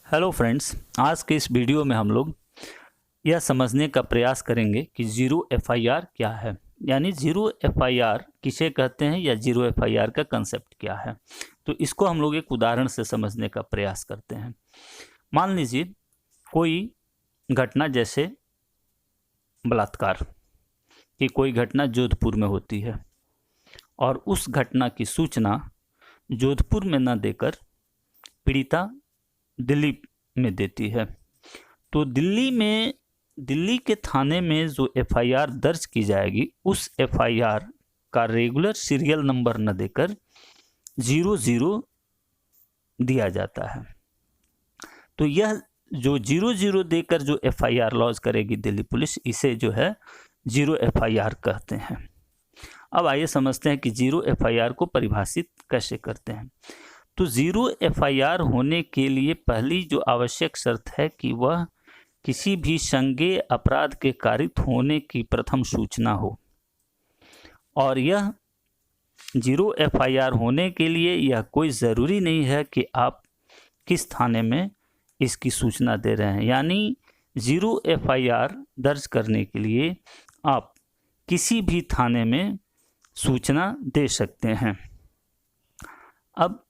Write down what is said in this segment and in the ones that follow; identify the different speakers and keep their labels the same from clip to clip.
Speaker 1: Hello friends, आज के इस वीडियो में हम लोग यह समझने का प्रयास करेंगे कि जीरो एफआईआर क्या है, यानी जीरो एफआईआर किसे कहते हैं या जीरो एफआईआर का कंसेप्ट क्या है। तो इसको हम लोग एक उदाहरण से समझने का प्रयास करते हैं। मान लीजिए कोई घटना, जैसे बलात्कार की कोई घटना जोधपुर में होती है और उस घटना की सूचना जोधपुर में न देकर पीड़िता दिल्ली में देती है। तो दिल्ली के थाने में जो एफआईआर दर्ज की जाएगी, उस एफआईआर का रेगुलर सीरियल नंबर न देकर 00 दिया जाता है। तो यह जो 00 देकर जो एफआईआर लॉन्च करेगी दिल्ली पुलिस, इसे जो है जीरो एफआईआर कहते हैं। अब आइए समझते हैं कि जीरो एफआईआर को परिभाषित कैसे करते हैं। तो जीरो एफआईआर होने के लिए पहली जो आवश्यक शर्त है कि वह किसी भी संज्ञेय अपराध के कारित होने की प्रथम सूचना हो, और यह जीरो एफआईआर होने के लिए यह कोई ज़रूरी नहीं है कि आप किस थाने में इसकी सूचना दे रहे हैं। यानी जीरो एफआईआर दर्ज करने के लिए आप किसी भी थाने में सूचना दे सकते हैं। अब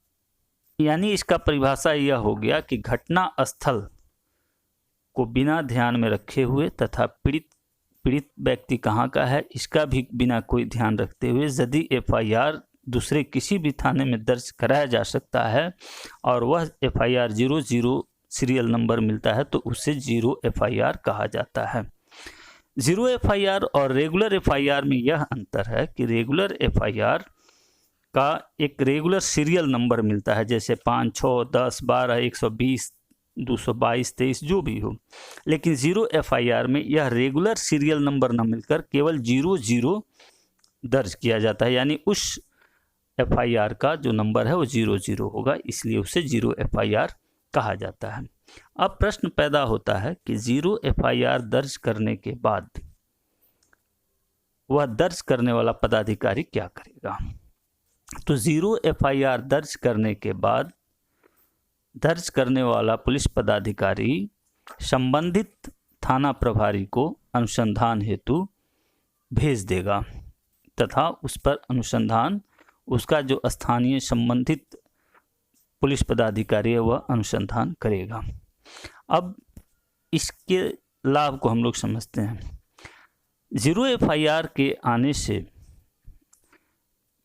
Speaker 1: यानी इसका परिभाषा यह हो गया कि घटना स्थल को बिना ध्यान में रखे हुए तथा पीड़ित व्यक्ति कहाँ का है इसका भी बिना कोई ध्यान रखते हुए यदि एफआईआर दूसरे किसी भी थाने में दर्ज कराया जा सकता है और वह एफआईआर 00 सीरियल नंबर मिलता है, तो उसे जीरो एफआईआर कहा जाता है। जीरो एफआईआर और रेगुलर एफआईआर में यह अंतर है कि रेगुलर एफआईआर का एक रेगुलर सीरियल नंबर मिलता है, जैसे 5, 6, 10, 12, 120, 222, 23 जो भी हो। लेकिन जीरो एफआईआर में यह रेगुलर सीरियल नंबर न मिलकर केवल 00 दर्ज किया जाता है, यानी उस एफआईआर का जो नंबर है वो 00 होगा, इसलिए उसे जीरो एफआईआर कहा जाता है। अब प्रश्न पैदा होता है कि जीरो एफआईआर दर्ज करने के बाद वह दर्ज करने वाला पदाधिकारी क्या करेगा। तो जीरो एफआईआर दर्ज करने के बाद दर्ज करने वाला पुलिस पदाधिकारी संबंधित थाना प्रभारी को अनुसंधान हेतु भेज देगा तथा उस पर अनुसंधान उसका जो स्थानीय संबंधित पुलिस पदाधिकारी है वह अनुसंधान करेगा। अब इसके लाभ को हम लोग समझते हैं। जीरो एफआईआर के आने से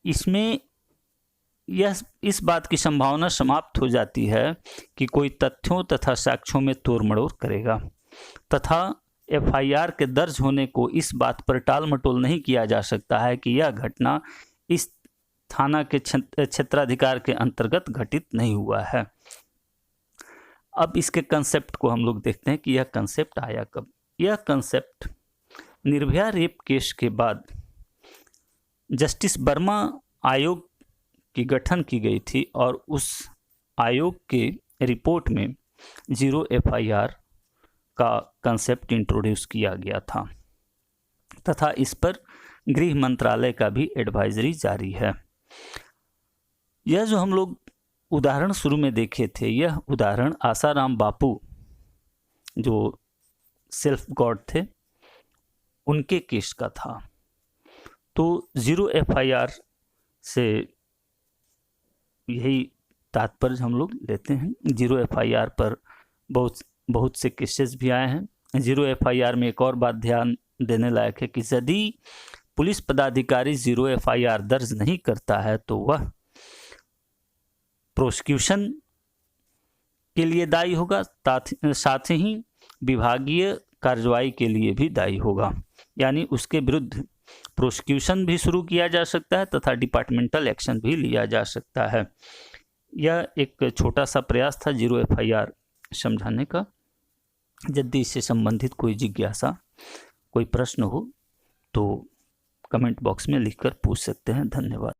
Speaker 1: इसमें इस बात की संभावना समाप्त हो जाती है कि कोई तथ्यों तथा साक्ष्यों में तोड़ मरोड़ करेगा तथा एफआईआर के दर्ज होने को इस बात पर टाल मटोल नहीं किया जा सकता है कि यह घटना इस थाना के क्षेत्राधिकार के अंतर्गत घटित नहीं हुआ है। अब इसके कंसेप्ट को हम लोग देखते हैं कि यह कंसेप्ट आया कब। यह कंसेप्ट निर्भया रेप केस के बाद जस्टिस वर्मा आयोग की गठन की गई थी और उस आयोग के रिपोर्ट में जीरो एफआईआर का कंसेप्ट इंट्रोड्यूस किया गया था तथा इस पर गृह मंत्रालय का भी एडवाइजरी जारी है। यह जो हम लोग उदाहरण शुरू में देखे थे, यह उदाहरण आसाराम बापू जो सेल्फ गॉड थे उनके केस का था। तो जीरो एफआईआर से यही तात्पर्य हम लोग लेते हैं। जीरो एफआईआर पर बहुत से केसेस भी आए हैं। जीरो एफआईआर में एक और बात ध्यान देने लायक है कि यदि पुलिस पदाधिकारी जीरो एफआईआर दर्ज नहीं करता है तो वह प्रोसिक्यूशन के लिए दायी होगा, साथ ही विभागीय कार्रवाई के लिए भी दायी होगा। यानी उसके विरुद्ध प्रोसिक्यूशन भी शुरू किया जा सकता है तथा डिपार्टमेंटल एक्शन भी लिया जा सकता है। यह एक छोटा सा प्रयास था जीरो एफआईआर समझाने का। यदि इससे संबंधित कोई जिज्ञासा, कोई प्रश्न हो तो कमेंट बॉक्स में लिखकर पूछ सकते हैं। धन्यवाद।